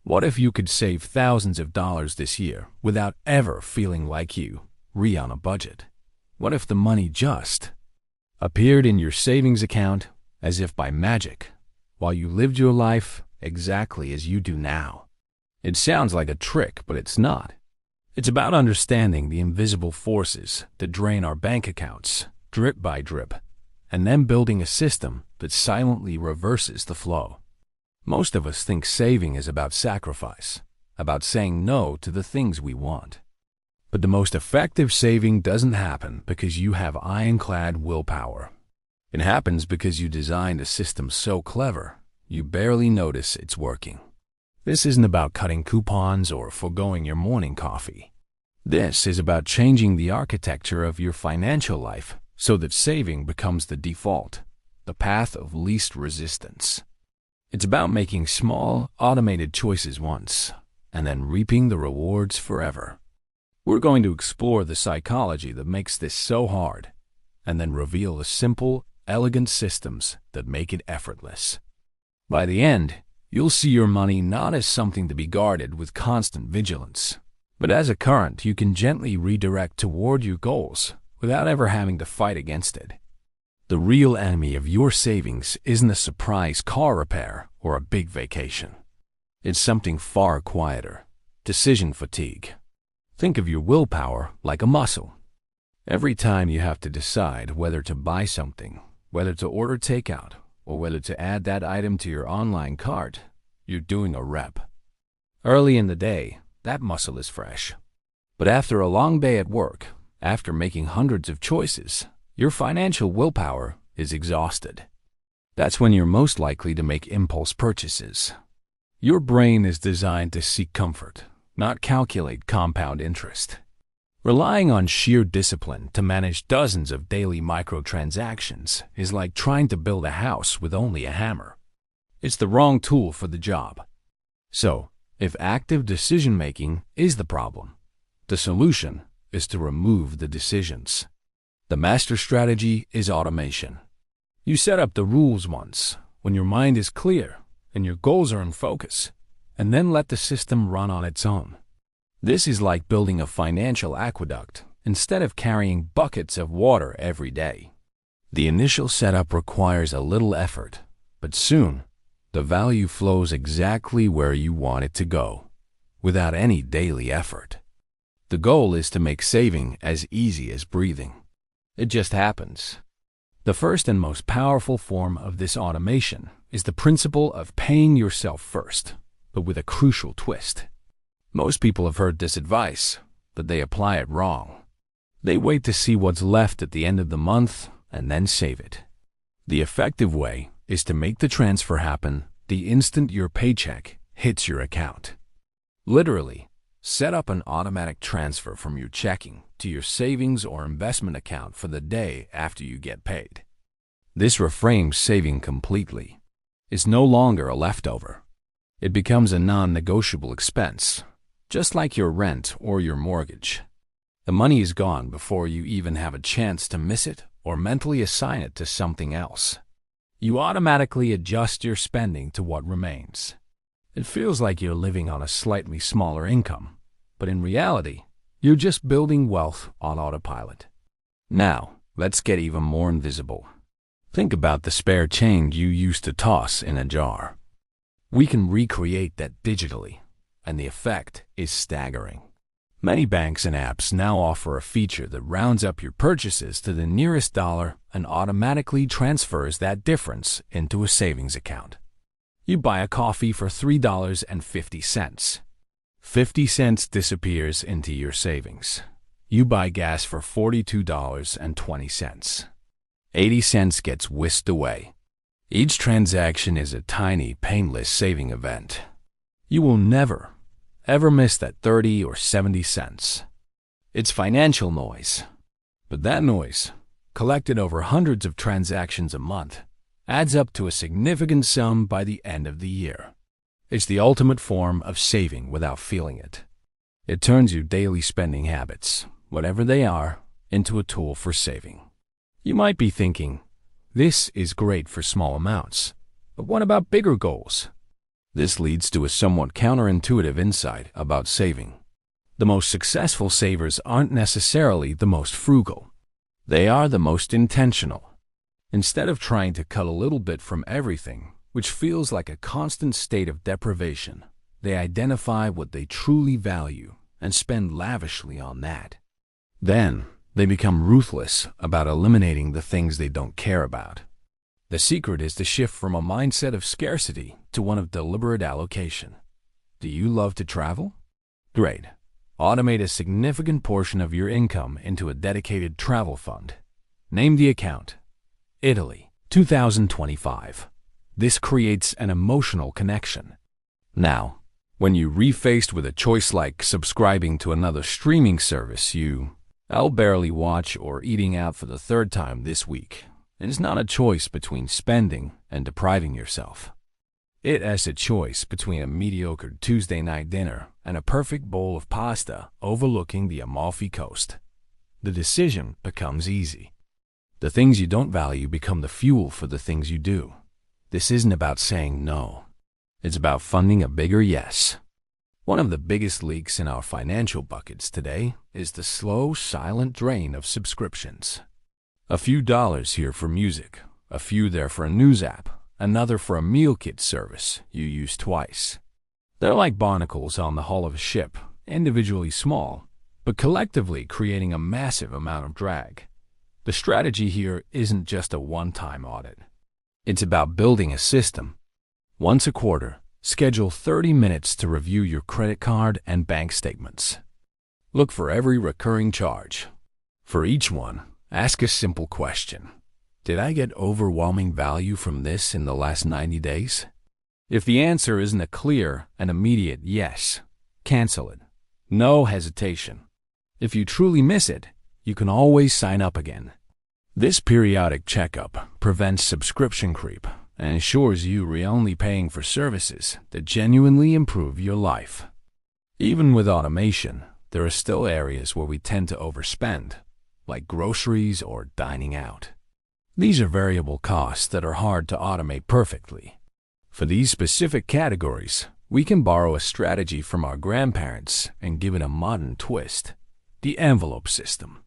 What if you could save thousands of dollars this year without ever feeling like you were on a budget? What if the money just appeared in your savings account as if by magic while you lived your life exactly as you do now? It sounds like a trick, but it's not. It's about understanding the invisible forces that drain our bank accounts drip by drip, and then building a system that silently reverses the flow. Most of us think saving is about sacrifice, about saying no to the things we want. But the most effective saving doesn't happen because you have ironclad willpower. It happens because you designed a system so clever, you barely notice it's working. This isn't about cutting coupons or foregoing your morning coffee. This is about changing the architecture of your financial life so that saving becomes the default, the path of least resistance. It's about making small, automated choices once, and then reaping the rewards forever. We're going to explore the psychology that makes this so hard, and then reveal the simple, elegant systems that make it effortless. By the end, you'll see your money not as something to be guarded with constant vigilance, but as a current you can gently redirect toward your goals without ever having to fight against it. The real enemy of your savings isn't a surprise car repair or a big vacation. It's something far quieter: decision fatigue. Think of your willpower like a muscle. Every time you have to decide whether to buy something, whether to order takeout, or whether to add that item to your online cart, you're doing a rep. Early in the day, that muscle is fresh. But after a long day at work, after making hundreds of choices, your financial willpower is exhausted. That's when you're most likely to make impulse purchases. Your brain is designed to seek comfort, not calculate compound interest. Relying on sheer discipline to manage dozens of daily microtransactions is like trying to build a house with only a hammer. It's the wrong tool for the job. So, if active decision-making is the problem, the solution is to remove the decisions. The master strategy is automation. You set up the rules once, when your mind is clear and your goals are in focus, and then let the system run on its own. This is like building a financial aqueduct instead of carrying buckets of water every day. The initial setup requires a little effort, but soon, the value flows exactly where you want it to go, without any daily effort. The goal is to make saving as easy as breathing. It just happens. The first and most powerful form of this automation is the principle of paying yourself first, but with a crucial twist. Most people have heard this advice, but they apply it wrong. They wait to see what's left at the end of the month and then save it. The effective way is to make the transfer happen the instant your paycheck hits your account. Literally, set up an automatic transfer from your checking to your savings or investment account for the day after you get paid. This reframes saving completely. It's no longer a leftover. It becomes a non-negotiable expense, just like your rent or your mortgage. The money is gone before you even have a chance to miss it or mentally assign it to something else. You automatically adjust your spending to what remains. It feels like you're living on a slightly smaller income, but in reality, you're just building wealth on autopilot. Now, let's get even more invisible. Think about the spare change you used to toss in a jar. We can recreate that digitally, and the effect is staggering. Many banks and apps now offer a feature that rounds up your purchases to the nearest dollar and automatically transfers that difference into a savings account. You buy a coffee for $3.50. 50 cents disappears into your savings. You buy gas for $42.20. 80 cents gets whisked away. Each transaction is a tiny, painless saving event. You will never, ever miss that 30 or 70 cents. It's financial noise. But that noise, collected over hundreds of transactions a month, adds up to a significant sum by the end of the year. It's the ultimate form of saving without feeling it. It turns your daily spending habits, whatever they are, into a tool for saving. You might be thinking, this is great for small amounts, but what about bigger goals? This leads to a somewhat counterintuitive insight about saving. The most successful savers aren't necessarily the most frugal. They are the most intentional. Instead of trying to cut a little bit from everything, which feels like a constant state of deprivation, they identify what they truly value and spend lavishly on that. Then, they become ruthless about eliminating the things they don't care about. The secret is to shift from a mindset of scarcity to one of deliberate allocation. Do you love to travel? Great. Automate a significant portion of your income into a dedicated travel fund. Name the account. Italy, 2025. This creates an emotional connection. Now, when you're refaced with a choice like subscribing to another streaming service I'll barely watch or eating out for the third time this week, it's not a choice between spending and depriving yourself. It is a choice between a mediocre Tuesday night dinner and a perfect bowl of pasta overlooking the Amalfi Coast. The decision becomes easy. The things you don't value become the fuel for the things you do. This isn't about saying no. It's about funding a bigger yes. One of the biggest leaks in our financial buckets today is the slow, silent drain of subscriptions. A few dollars here for music, a few there for a news app, another for a meal kit service you use twice. They're like barnacles on the hull of a ship, individually small, but collectively creating a massive amount of drag. The strategy here isn't just a one-time audit. It's about building a system. Once a quarter, schedule 30 minutes to review your credit card and bank statements. Look for every recurring charge. For each one, ask a simple question. Did I get overwhelming value from this in the last 90 days? If the answer isn't a clear and immediate yes, cancel it. No hesitation. If you truly miss it, you can always sign up again. This periodic checkup prevents subscription creep and ensures you're only paying for services that genuinely improve your life. Even with automation, there are still areas where we tend to overspend, like groceries or dining out. These are variable costs that are hard to automate perfectly. For these specific categories, we can borrow a strategy from our grandparents and give it a modern twist: the envelope system.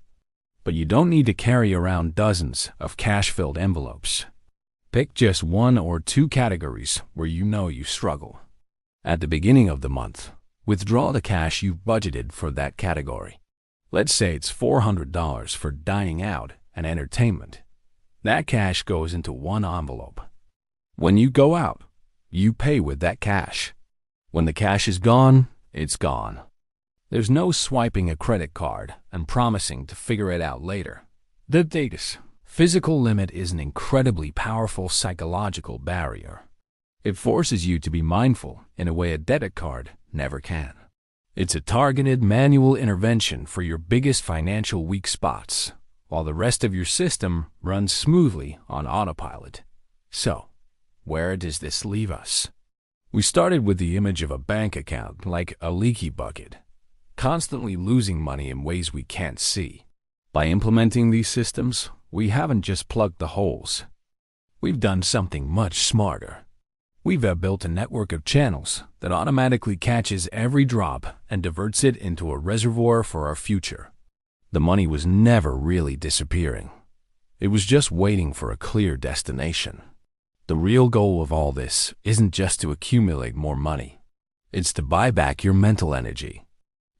But you don't need to carry around dozens of cash-filled envelopes. Pick just one or two categories where you know you struggle. At the beginning of the month, withdraw the cash you've budgeted for that category. Let's say it's $400 for dining out and entertainment. That cash goes into one envelope. When you go out, you pay with that cash. When the cash is gone, it's gone. There's no swiping a credit card and promising to figure it out later. The physical limit is an incredibly powerful psychological barrier. It forces you to be mindful in a way a debit card never can. It's a targeted manual intervention for your biggest financial weak spots, while the rest of your system runs smoothly on autopilot. So, where does this leave us? We started with the image of a bank account like a leaky bucket, constantly losing money in ways we can't see. By implementing these systems, we haven't just plugged the holes. We've done something much smarter. We've built a network of channels that automatically catches every drop and diverts it into a reservoir for our future. The money was never really disappearing. It was just waiting for a clear destination. The real goal of all this isn't just to accumulate more money. It's to buy back your mental energy.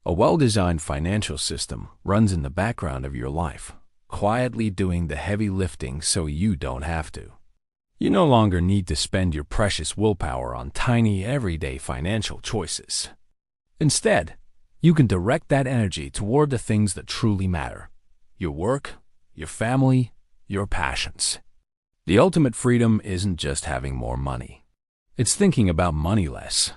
A well-designed financial system runs in the background of your life, quietly doing the heavy lifting so you don't have to. You no longer need to spend your precious willpower on tiny, everyday financial choices. Instead, you can direct that energy toward the things that truly matter: your work, your family, your passions. The ultimate freedom isn't just having more money. It's thinking about money less